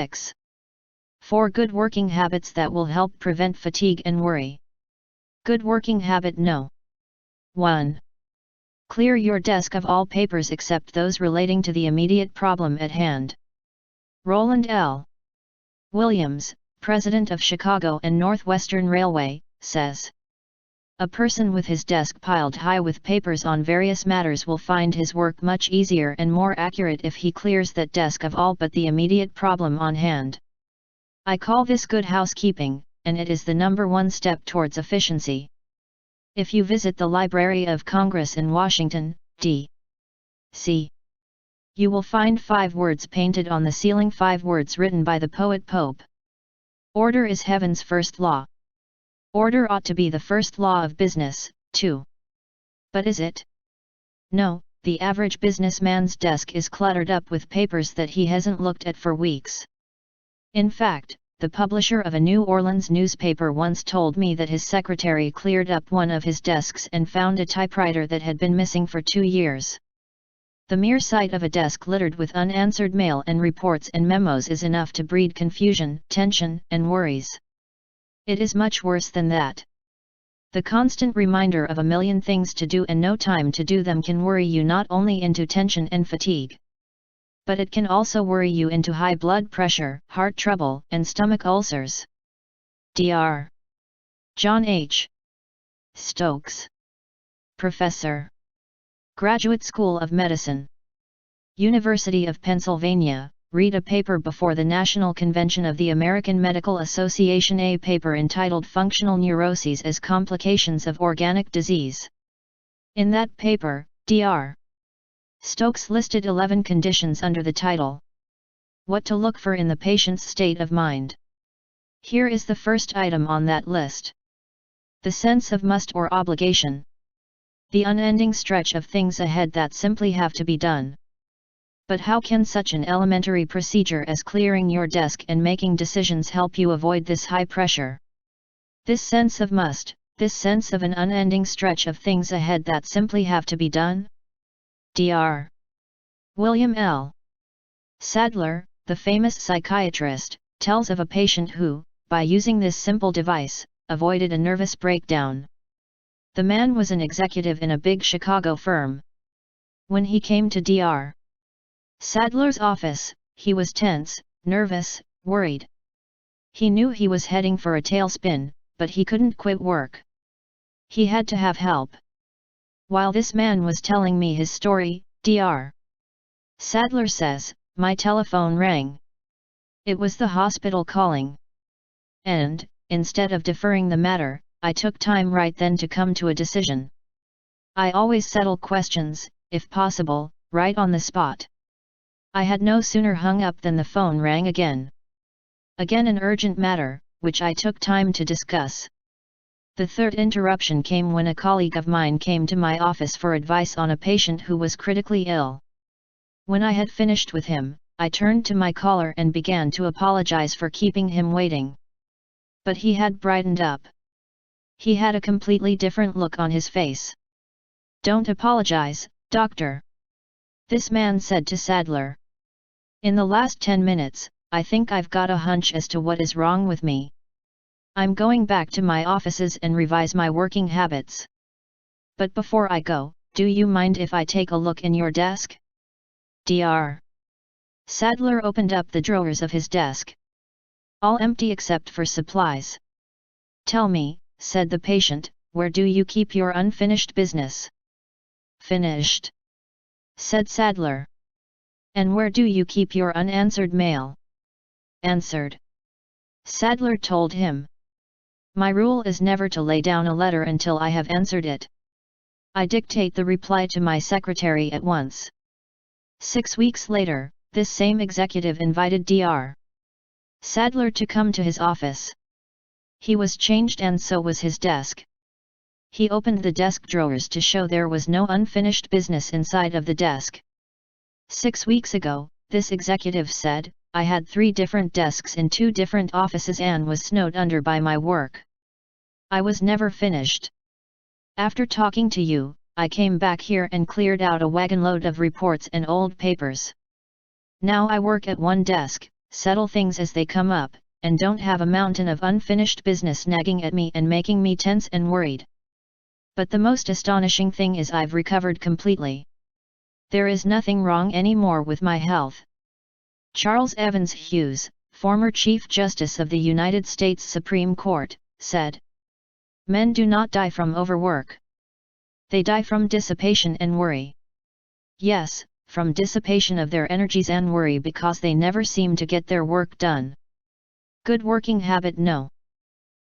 6. 4 good working habits that will help prevent fatigue and worry. Good working habit No. 1. Clear your desk of all papers except those relating to the immediate problem at hand. Roland L. Williams, president of Chicago and Northwestern Railway, says, "A person with his desk piled high with papers on various matters will find his work much easier and more accurate if he clears that desk of all but the immediate problem on hand. I call this good housekeeping, and it is the #1 step towards efficiency." If you visit the Library of Congress in Washington, D.C., you will find 5 words painted on the ceiling, 5 words written by the poet Pope. Order is heaven's first law. Order ought to be the first law of business, too. But is it? No, the average businessman's desk is cluttered up with papers that he hasn't looked at for weeks. In fact, the publisher of a New Orleans newspaper once told me that his secretary cleared up one of his desks and found a typewriter that had been missing for 2 years. The mere sight of a desk littered with unanswered mail and reports and memos is enough to breed confusion, tension, and worries. It is much worse than that. The constant reminder of a million things to do and no time to do them can worry you not only into tension and fatigue, but it can also worry you into high blood pressure, heart trouble, and stomach ulcers. Dr. John H. Stokes, Professor, Graduate School of Medicine, University of Pennsylvania, read a paper before the National Convention of the American Medical Association, a paper entitled Functional Neuroses as Complications of Organic Disease. In that paper, Dr. Stokes listed 11 conditions under the title, "What to Look for in the Patient's State of Mind." Here is the first item on that list. The sense of must or obligation. The unending stretch of things ahead that simply have to be done. But how can such an elementary procedure as clearing your desk and making decisions help you avoid this high pressure? This sense of must, this sense of an unending stretch of things ahead that simply have to be done? Dr. William L. Sadler, the famous psychiatrist, tells of a patient who, by using this simple device, avoided a nervous breakdown. The man was an executive in a big Chicago firm. When he came to Dr. Sadler's office, he was tense, nervous, worried. He knew he was heading for a tailspin, but he couldn't quit work. He had to have help. While this man was telling me his story, Dr. Sadler says, my telephone rang. It was the hospital calling. And, instead of deferring the matter, I took time right then to come to a decision. I always settle questions, if possible, right on the spot. I had no sooner hung up than the phone rang again. Again an urgent matter, which I took time to discuss. The third interruption came when a colleague of mine came to my office for advice on a patient who was critically ill. When I had finished with him, I turned to my caller and began to apologize for keeping him waiting. But he had brightened up. He had a completely different look on his face. "Don't apologize, doctor," this man said to Sadler. "In the last 10 minutes, I think I've got a hunch as to what is wrong with me. I'm going back to my offices and revise my working habits. But before I go, do you mind if I take a look in your desk?" Dr. Sadler opened up the drawers of his desk. All empty except for supplies. "Tell me," said the patient, "where do you keep your unfinished business?" "Finished," said Sadler. "And where do you keep your unanswered mail?" "Answered." Sadler told him. "My rule is never to lay down a letter until I have answered it. I dictate the reply to my secretary at once." 6 weeks later, this same executive invited Dr. Sadler to come to his office. He was changed and so was his desk. He opened the desk drawers to show there was no unfinished business inside of the desk. 6 weeks ago, this executive said, I had 3 different desks in 2 different offices and was snowed under by my work. I was never finished. After talking to you, I came back here and cleared out a wagon load of reports and old papers. Now I work at one desk, settle things as they come up, and don't have a mountain of unfinished business nagging at me and making me tense and worried. But the most astonishing thing is I've recovered completely. There is nothing wrong anymore with my health. Charles Evans Hughes, former Chief Justice of the United States Supreme Court, said, "Men do not die from overwork. They die from dissipation and worry. Yes, from dissipation of their energies and worry because they never seem to get their work done." Good working habit no.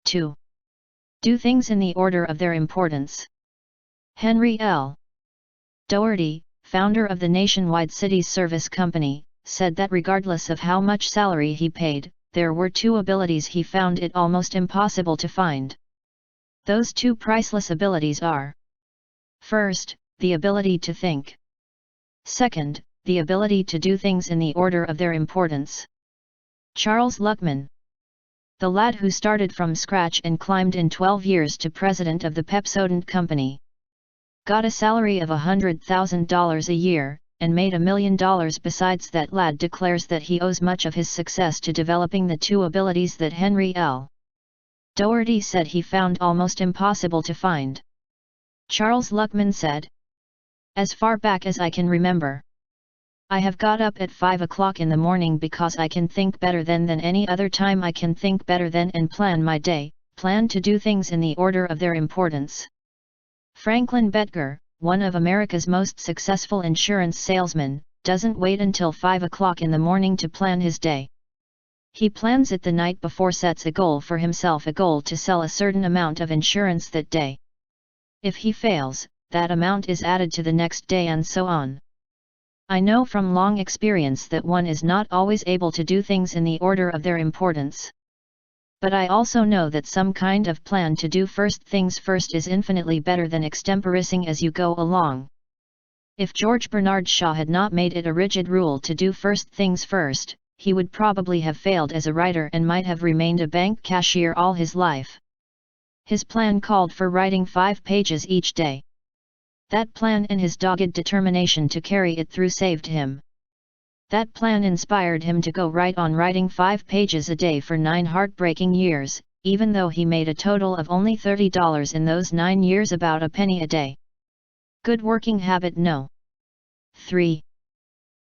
2. Do things in the order of their importance. Henry L. Doherty, founder of the nationwide Cities Service Company, said that regardless of how much salary he paid, there were two abilities he found it almost impossible to find. Those two priceless abilities are: first, the ability to think. Second, the ability to do things in the order of their importance. Charles Luckman. The lad who started from scratch and climbed in 12 years to president of the Pepsodent Company. Got a salary of $100,000 a year, and made $1 million. Besides that, lad declares that he owes much of his success to developing the two abilities that Henry L. Doherty said he found almost impossible to find. Charles Luckman said, "As far back as I can remember, I have got up at 5 o'clock in the morning because I can think better then than any other time. I can think better then and plan my day, plan to do things in the order of their importance." Franklin Betger, one of America's most successful insurance salesmen, doesn't wait until 5 o'clock in the morning to plan his day. He plans it the night before, sets a goal for himself, a goal to sell a certain amount of insurance that day. If he fails, that amount is added to the next day and so on. I know from long experience that one is not always able to do things in the order of their importance. But I also know that some kind of plan to do first things first is infinitely better than extemporizing as you go along. If George Bernard Shaw had not made it a rigid rule to do first things first, he would probably have failed as a writer and might have remained a bank cashier all his life. His plan called for writing 5 pages each day. That plan and his dogged determination to carry it through saved him. That plan inspired him to go right on writing 5 pages a day for 9 heartbreaking years, even though he made a total of only $30 in those 9 years, about a penny a day. Good working habit no. 3.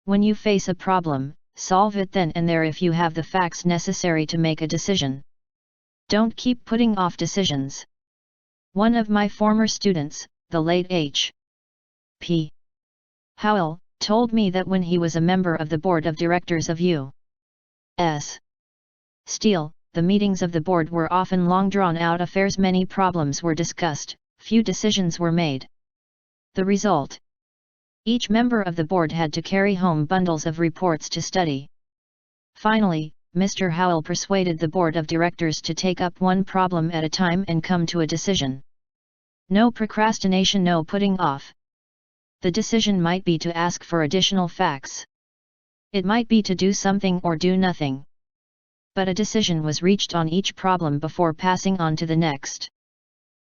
When you face a problem, solve it then and there if you have the facts necessary to make a decision. Don't keep putting off decisions. One of my former students, the late H. P. Howell, told me that when he was a member of the board of directors of U.S. Steel, the meetings of the board were often long drawn-out affairs. Many problems were discussed, few decisions were made. The result: each member of the board had to carry home bundles of reports to study. Finally, Mr. Howell persuaded the board of directors to take up one problem at a time and come to a decision. No procrastination, no putting off. The decision might be to ask for additional facts. It might be to do something or do nothing. But a decision was reached on each problem before passing on to the next.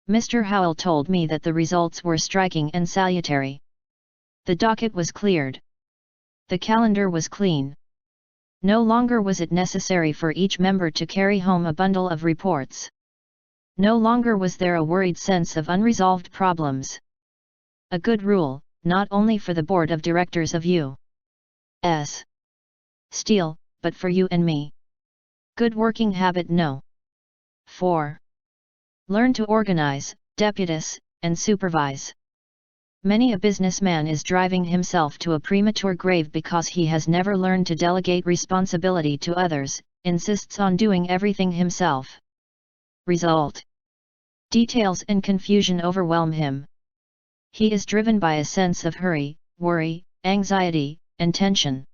Mr. Howell told me that the results were striking and salutary. The docket was cleared. The calendar was clean. No longer was it necessary for each member to carry home a bundle of reports. No longer was there a worried sense of unresolved problems. A good rule, not only for the board of directors of U.S. Steel, but for you and me. Good working habit no. 4. Learn to organize, deputise, and supervise. Many a businessman is driving himself to a premature grave because he has never learned to delegate responsibility to others, insists on doing everything himself. Result: details and confusion overwhelm him. He is driven by a sense of hurry, worry, anxiety, and tension.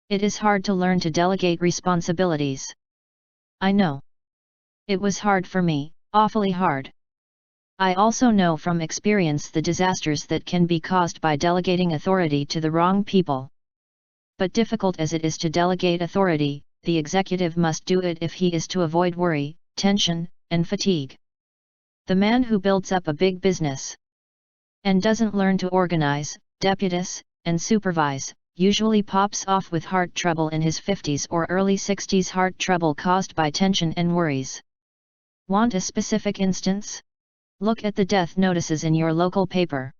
It is hard to learn to delegate responsibilities. I know. It was hard for me, awfully hard. I also know from experience the disasters that can be caused by delegating authority to the wrong people. But difficult as it is to delegate authority, the executive must do it if he is to avoid worry, tension, and fatigue. The man who builds up a big business and doesn't learn to organize, deputise, and supervise, usually pops off with heart trouble in his 50s or early 60s, heart trouble caused by tension and worries. Want a specific instance? Look at the death notices in your local paper.